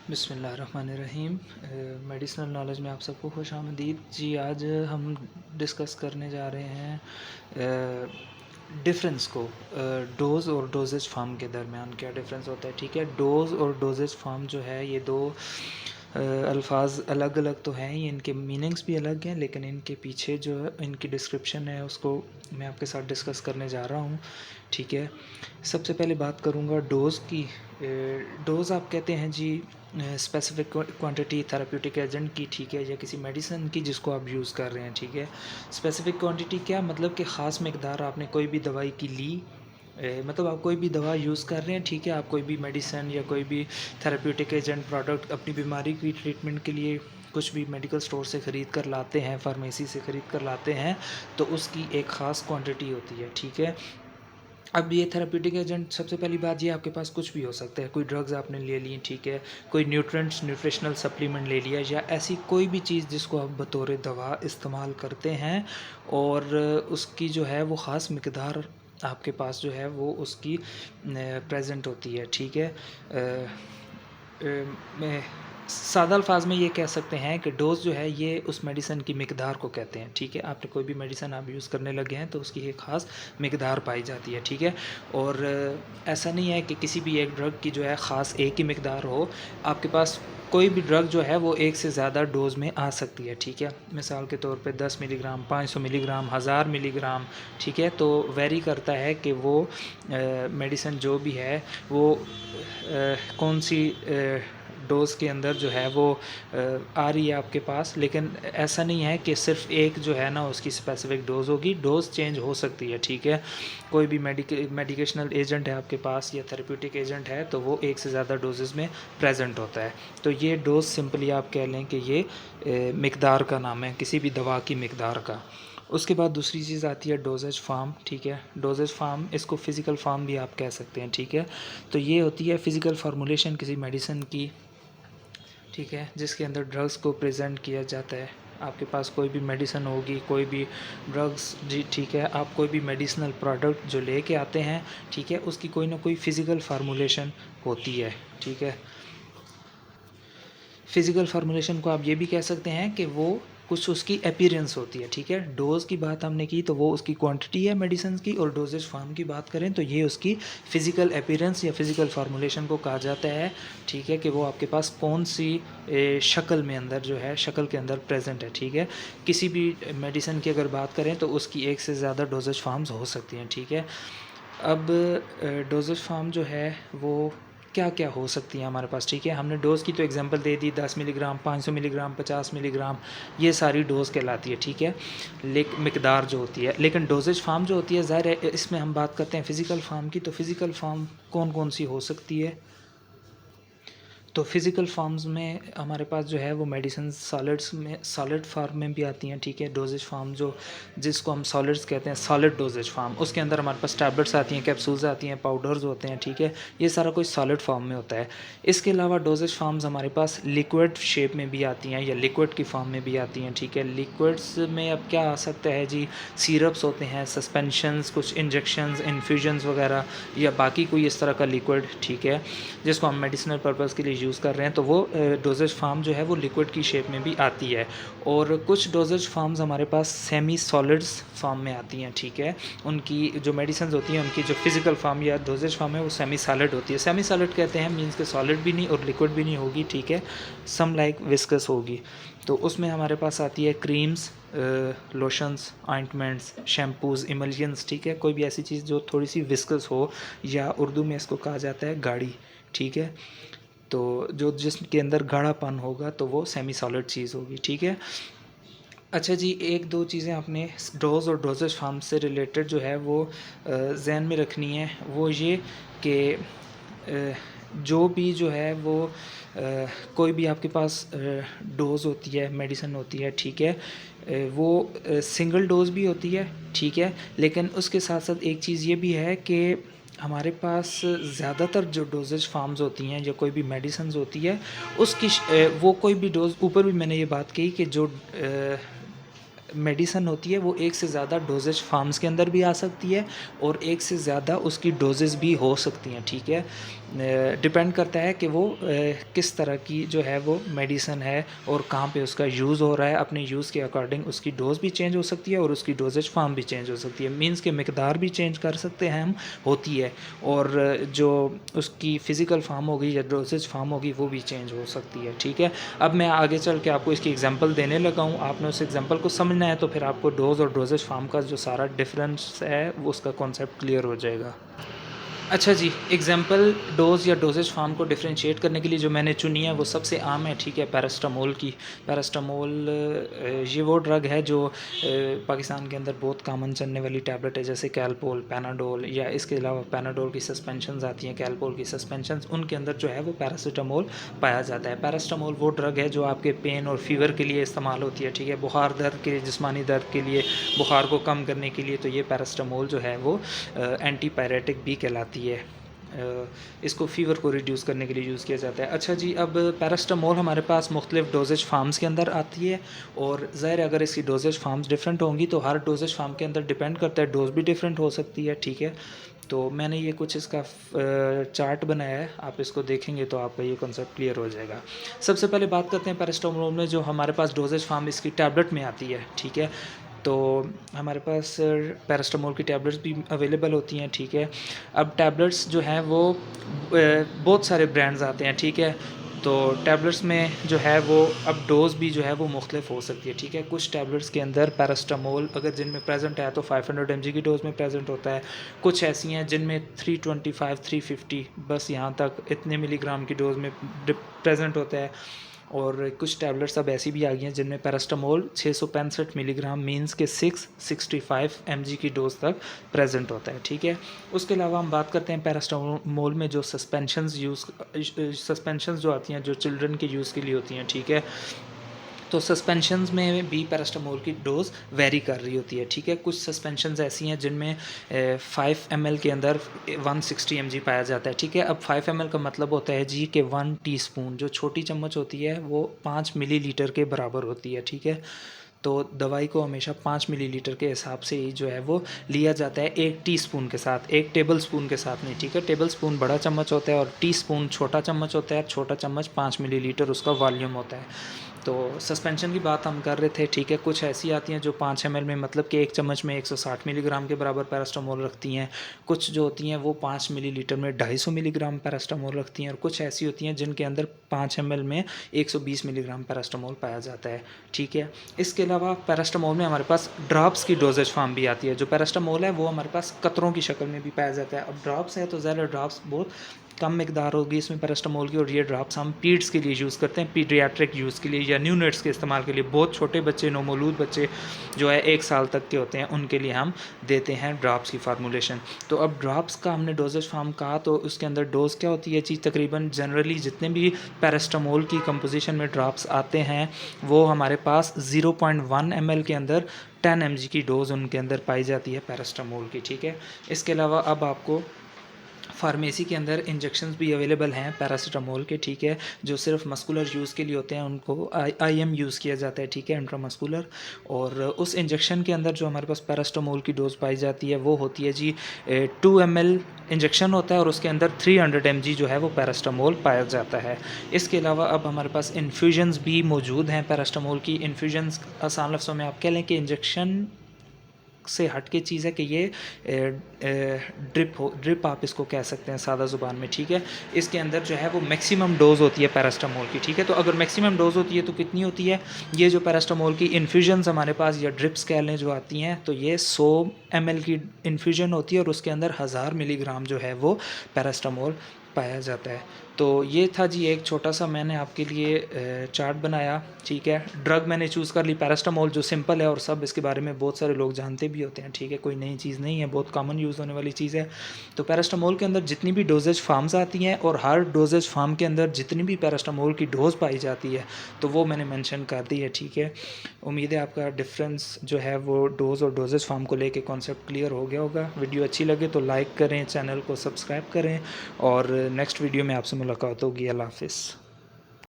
बिस्मिल्लाहिर्रहमानिर्रहीम। Medicinal knowledge में आप सबको खुश आमदीद जी। आज हम डिस्कस करने जा रहे हैं डिफरेंस को, डोज़ और डोजेज फार्म के दरमियान क्या डिफरेंस होता है। ठीक है, डोज़ और डोजेज फार्म जो है ये दो अल्फाज अलग अलग तो हैं ही, इनके मीनिंग्स भी अलग हैं, लेकिन इनके पीछे जो इनकी डिस्क्रिप्शन है उसको मैं आपके साथ डिस्कस करने जा रहा हूँ। ठीक है, सबसे पहले बात करूँगा डोज़ की। डोज़ आप कहते हैं जी स्पेसिफिक क्वांटिटी थेराप्यूटिक एजेंट की, ठीक है, या किसी मेडिसिन की जिसको आप यूज़ कर रहे हैं। ठीक है, स्पेसिफिक क्वांटिटी क्या मतलब कि ख़ास मकदार आपने कोई भी दवाई की ली, मतलब आप कोई भी दवा यूज़ कर रहे हैं। ठीक है, आप कोई भी मेडिसिन या कोई भी थेराप्यूटिक एजेंट प्रोडक्ट अपनी बीमारी की ट्रीटमेंट के लिए कुछ भी मेडिकल स्टोर से ख़रीद कर लाते हैं, फार्मेसी से ख़रीद कर लाते हैं, तो उसकी एक ख़ास क्वांटिटी होती है। ठीक है, अब ये थेराप्यूटिक एजेंट, सबसे पहली बात ये आपके पास कुछ भी हो सकता है। कोई ड्रग्स आपने ले ली, ठीक है, कोई न्यूट्रिशनल सप्लीमेंट ले लिया, या ऐसी कोई भी चीज़ जिसको आप बतौर दवा इस्तेमाल करते हैं और उसकी जो है वो ख़ास मकदार आपके पास जो है वो उसकी प्रेजेंट होती है। ठीक है, मैं सादा अल्फाज में ये कह सकते हैं कि डोज़ जो है ये उस मेडिसिन की मकदार को कहते हैं। ठीक है, आपने कोई भी मेडिसिन आप यूज़ करने लगे हैं तो उसकी एक ख़ास मकदार पाई जाती है। ठीक है, और ऐसा नहीं है कि किसी भी एक ड्रग की जो है ख़ास एक ही मकदार हो। आपके पास कोई भी ड्रग जो है वो एक से ज़्यादा डोज़ में आ सकती है। ठीक है, मिसाल के तौर पे 10 मिलीग्राम, 500 मिलीग्राम, 1000 मिलीग्राम। ठीक है, तो वेरी करता है कि वो मेडिसिन जो भी है वो कौन सी डोज़ के अंदर जो है वो आ रही है आपके पास। लेकिन ऐसा नहीं है कि सिर्फ एक जो है ना उसकी स्पेसिफिक डोज़ होगी, डोज़ चेंज हो सकती है। ठीक है, कोई भी मेडिकेशनल एजेंट है आपके पास या थेरेप्यूटिक एजेंट है तो वो एक से ज़्यादा डोजेज़ में प्रेजेंट होता है। तो ये डोज़ सिंपली आप कह लें कि ये मकदार का नाम है, किसी भी दवा की मकदार का। उसके बाद दूसरी चीज़ आती है डोजेज फार्म। ठीक है, डोजेज फार्म, इसको फ़िज़िकल फार्म भी आप कह सकते हैं। ठीक है, तो ये होती है फ़िज़िकल फार्मूलेशन किसी मेडिसिन की। ठीक है, जिसके अंदर ड्रग्स को प्रेजेंट किया जाता है। आपके पास कोई भी मेडिसिन होगी, कोई भी ड्रग्स जी, ठीक है, आप कोई भी मेडिसिनल प्रोडक्ट जो लेके आते हैं, ठीक है, उसकी कोई ना कोई फ़िज़िकल फार्मूलेशन होती है। ठीक है, फ़िज़िकल फार्मूलेशन को आप ये भी कह सकते हैं कि वो कुछ उसकी अपीयरेंस होती है। ठीक है, डोज़ की बात हमने की तो वो उसकी क्वांटिटी है मेडिसिन की, और डोजेज फार्म की बात करें तो ये उसकी फ़िज़िकल अपीयरेंस या फ़िज़िकल फार्मूलेशन को कहा जाता है। ठीक है, कि वो आपके पास कौन सी शक्ल में अंदर जो है, शक्ल के अंदर प्रेजेंट है। ठीक है, किसी भी मेडिसिन की अगर बात करें तो उसकी एक से ज़्यादा डोजेज फार्म्स हो सकती हैं। ठीक है, अब डोजेज फार्म जो है वो क्या क्या हो सकती हैं हमारे पास। ठीक है, हमने डोज़ की तो एग्जांपल दे दी, 10 मिलीग्राम, 500 मिलीग्राम, 50 मिलीग्राम, ये सारी डोज़ कहलाती है। ठीक है, मकदार जो होती है। लेकिन डोजेज फार्म जो होती है, ज़ाहिर है इसमें हम बात करते हैं फ़िज़िकल फार्म की, तो फ़िज़िकल फार्म कौन कौन सी हो सकती है। तो फ़िज़िकल फार्म्स में हमारे पास जो है वो मेडिसिन सॉलिड्स में, सॉलिड फार्म में भी आती हैं। ठीक है, डोजेज फार्म जो जिसको हम सॉलिड्स कहते हैं, सॉलिड डोजेज फार्म, उसके अंदर हमारे पास टैबलेट्स आती हैं, कैप्सूल्स आती हैं, पाउडर्स होते हैं। ठीक है, ये सारा कुछ सॉलिड फॉर्म में होता है। इसके अलावा डोजेज फार्म्स हमारे पास लिक्विड शेप में भी आती हैं या लिक्विड की फॉर्म में भी आती हैं। ठीक है, लिक्विड्स में अब क्या आ सकता है जी, सिरप्स होते हैं, सस्पेंशंस, कुछ इंजेक्शंस, इन्फ्यूजन्स वगैरह, या बाकी कोई इस तरह का लिक्विड। ठीक है, जिसको हम मेडिसिनल पर्पज़ के लिए यूज़ कर रहे हैं, तो वो डोजेज फार्म जो है वो लिक्विड की शेप में भी आती है। और कुछ डोजेज फार्म्स हमारे पास सेमी सॉलिड्स फार्म में आती हैं। ठीक है, उनकी जो मेडिसिन होती हैं उनकी जो फिज़िकल फार्म या डोजेज फार्म है वो सेमी सॉलिड होती है। सेमी सॉलिड कहते हैं मीन्स के सॉलिड भी नहीं और लिक्विड भी नहीं होगी। ठीक है, सम लाइक विस्कस होगी। तो उसमें हमारे पास आती है क्रीम्स, लोशंस, ऑइंटमेंट्स, शैम्पूज़, इमल्जन्स। ठीक है, कोई भी ऐसी चीज़ जो थोड़ी सी विस्कस हो, या उर्दू में इसको कहा जाता है गाढ़ी। ठीक है, तो जो जिसके अंदर गाढ़ापन होगा तो वो सेमी सॉलिड चीज़ होगी। ठीक है, अच्छा जी, एक दो चीज़ें आपने डोज़ और डोजेज फार्म से रिलेटेड जो है वो ज़हन में रखनी है। वो ये कि जो भी जो है वो कोई भी आपके पास डोज़ होती है, मेडिसिन होती है। ठीक है, वो सिंगल डोज़ भी होती है। ठीक है, लेकिन उसके साथ साथ एक चीज़ ये भी है कि हमारे पास ज़्यादातर जो डोजेज फार्म्स होती हैं या कोई भी मेडिसिन होती है उसकी वो कोई भी डोज़, ऊपर भी मैंने ये बात कही कि जो मेडिसन होती है वो एक से ज़्यादा डोजेज फार्म्स के अंदर भी आ सकती है और एक से ज़्यादा उसकी डोजेज़ भी हो सकती हैं, ठीक है। डिपेंड करता है कि वो किस तरह की जो है वो मेडिसन है और कहाँ पे उसका यूज़ हो रहा है। अपने यूज़ के अकॉर्डिंग उसकी डोज़ भी चेंज हो सकती है और उसकी डोजेज फार्म भी चेंज हो सकती है, मींस के मिकदार भी चेंज कर सकते हैं हम, होती है। और जो उसकी फ़िज़िकल फार्म होगी या डोजेज फार्म होगी वो भी चेंज हो सकती है, ठीक है। अब मैं आगे चल के आपको इसकी एग्जांपल देने लगा हूँ, आपने उस एग्जांपल को समझना है तो फिर आपको डोज़ और डोजेज फार्म का जो सारा डिफरेंस है वो उसका कॉन्सेप्ट क्लियर हो जाएगा। अच्छा जी, एग्जांपल डोज़ या डोजेज फार्म को डिफरेंशिएट करने के लिए जो मैंने चुनी है वो सबसे आम है, ठीक है, पैरास्टामोल की। पैरास्टामोल ये वो ड्रग है जो पाकिस्तान के अंदर बहुत कॉमन चलने वाली टैबलेट है, जैसे कैलपोल, पैनाडोल, या इसके अलावा पैनाडोल की सस्पेंशंस आती हैं, कैलपोल की सस्पेंशंस, उनके अंदर जो है वो पैरासीटामोल पाया जाता है। पैरास्टामोल वो ड्रग है जो आपके पेन और फीवर के लिए इस्तेमाल होती है, ठीक है, बुखार दर्द के, जिस्मानी दर्द के लिए, बुखार को कम करने के लिए, तो ये पैरास्टामोल जो है वो एंटीपायरेटिक भी कहलाती है। इसको फ़ीवर को रिड्यूस करने के लिए यूज़ किया जाता है। अच्छा जी, अब पैरास्टामोल हमारे पास मुख्तलिफ़ डोजेज फार्म्स के अंदर आती है और ज़ाहिर है अगर इसकी डोजेज फार्म्स डिफरेंट होंगी तो हर डोजेज फार्म के अंदर डिपेंड करता है, डोज़ भी डिफरेंट हो सकती है, ठीक है। तो मैंने ये कुछ इसका चार्ट बनाया है, आप इसको देखेंगे तो आपका ये कॉन्सेप्ट क्लियर हो जाएगा। सबसे पहले बात करते हैं पैरास्टामोल में जो हमारे पास डोजेज फार्म इसकी टैबलेट में आती है, ठीक है। तो हमारे पास पैरास्टामोल की टैबलेट्स भी अवेलेबल होती हैं, ठीक है। अब टैबलेट्स जो हैं वो बहुत सारे ब्रांड्स आते हैं, ठीक है। तो टैबलेट्स में जो है वो अब डोज़ भी जो है वो मुख्तलिफ हो सकती है, ठीक है। कुछ टैबलेट्स के अंदर पैरास्टामोल अगर जिनमें प्रेजेंट है तो 500 mg की डोज़ में प्रेजेंट होता है। कुछ ऐसी हैं जिनमें 325, 350 बस यहाँ तक इतने मिलीग्राम की डोज़ में प्रेजेंट होता है। और कुछ टैबलेट्स अब ऐसी भी आ गई हैं जिनमें पैरास्टामोल 665 मिलीग्राम मीन्स के 665 mg की डोज तक प्रेजेंट होता है, ठीक है। उसके अलावा हम बात करते हैं पैरास्टामोल में जो सस्पेंशंस जो आती हैं जो चिल्ड्रन के यूज़ के लिए होती हैं, ठीक है। तो सस्पेंशंस में भी पैरास्टामोल की डोज़ वेरी कर रही होती है, ठीक है। कुछ सस्पेंशंस ऐसी हैं जिनमें 5 ml के अंदर 160 mg पाया जाता है, ठीक है। अब 5 ml का मतलब होता है जी कि 1 टीस्पून, जो छोटी चम्मच होती है वो 5 मिलीलीटर के बराबर होती है, ठीक है। तो दवाई को हमेशा 5 मिलीलीटर के हिसाब से ही जो है वो लिया जाता है, 1 टीस्पून के साथ, 1 टेबल स्पून के साथ नहीं, ठीक है। टेबल स्पून बड़ा चम्मच होता है और टीस्पून छोटा चम्मच होता है, छोटा चम्मच 5 मिलीलीटर उसका वॉल्यूम होता है। तो सस्पेंशन की बात हम कर रहे थे, ठीक है। कुछ ऐसी आती हैं जो 5 ml में, मतलब कि एक चम्मच में 160 मिलीग्राम के बराबर पैरास्टामोल रखती हैं। कुछ जो होती हैं वो 5 मिलीलीटर में 250 मिलीग्राम पैरास्टामोल रखती हैं और कुछ ऐसी होती हैं जिनके अंदर 5 ml में 120 मिलीग्राम पैरास्टामोल पाया जाता है, ठीक है। इसके अलावा पैरास्टामोल में हमारे पास ड्रॉप्स की डोजेज फार्म भी आती है। जो पैरास्टामोल है वो हमारे पास कतरों की शक्ल में भी पाया जाता है। अब ड्रॉप्स है तो ज़्यादा ड्रॉप्स बहुत कम मिकदार होगी इसमें पैरास्टामोल की, और ये ड्रॉप्स हम पीड्स के लिए यूज़ करते हैं, पीडियाट्रिक यूज़ के लिए या न्यूनेट्स के इस्तेमाल के लिए। बहुत छोटे बच्चे, नौमौलूद बच्चे जो है 1 साल तक के होते हैं, उनके लिए हम देते हैं ड्रॉप्स की फार्मूलेशन। तो अब ड्रॉप्स का हमने डोजेज फार्म कहा तो उसके अंदर डोज क्या होती है चीज़, तकरीबन जनरली जितने भी पैरास्टामोल की कंपोजिशन में ड्रॉप्स आते हैं वो हमारे पास 0.1 ml के अंदर 10 mg की डोज़ उनके अंदर पाई जाती है पैरास्टामोल की, ठीक है। इसके अलावा अब आपको फार्मेसी के अंदर इंजेक्शंस भी अवेलेबल हैं पैरासीटामोल के, ठीक है, जो सिर्फ मस्कुलर यूज़ के लिए होते हैं, उनको IM यूज़ किया जाता है, ठीक है, इंट्रामस्कुलर। और उस इंजेक्शन के अंदर जो हमारे पास पैरासीटामोल की डोज़ पाई जाती है वो होती है जी 2 ml इंजेक्शन होता है और उसके अंदर 300 mg जो है वो पैरासीटामोल पाया जाता है। इसके अलावा अब हमारे पास इन्फ्यूजन्स भी मौजूद हैं पैरासीटामोल की। इन्फ्यूजन्स आसान लफ्ज़ों में आप कह लें कि इंजेक्शन से हट के चीज़ है कि ये ड्रिप आप इसको कह सकते हैं सादा ज़ुबान में, ठीक है। इसके अंदर जो है वो मैक्सिमम डोज़ होती है पैरास्टामोल की, ठीक है। तो अगर मैक्सिमम डोज़ होती है तो कितनी होती है, ये जो पैरास्टामोल की इन्फ्यूजन्स हमारे पास या ड्रिप्स कह लें जो आती हैं, तो ये 100 ml की इन्फ्यूजन होती है और उसके अंदर 1000 मिलीग्राम जो है वो पैरास्टामोल पाया जाता है। तो ये था जी एक छोटा सा मैंने आपके लिए चार्ट बनाया, ठीक है। ड्रग मैंने चूज़ कर ली पैरास्टामोल जो सिंपल है और सब इसके बारे में बहुत सारे लोग जानते भी होते हैं, ठीक है, कोई नई चीज़ नहीं है, बहुत कॉमन यूज़ होने वाली चीज़ है। तो पैरास्टामोल के अंदर जितनी भी डोजेज फार्म्स आती हैं और हर डोजेज फार्म के अंदर जितनी भी पैरास्टामोल की डोज़ पाई जाती है तो वो मैंने मेंशन कर दी है, ठीक है। उम्मीद है आपका डिफरेंस जो है वो डोज़ और डोजेज फार्म को लेके कॉन्सेप्ट क्लियर हो गया होगा। वीडियो अच्छी लगे तो लाइक करें, चैनल को सब्सक्राइब करें और नेक्स्ट वीडियो में आपसे मुलाकात होगी। अल्लाह हाफ़िज़।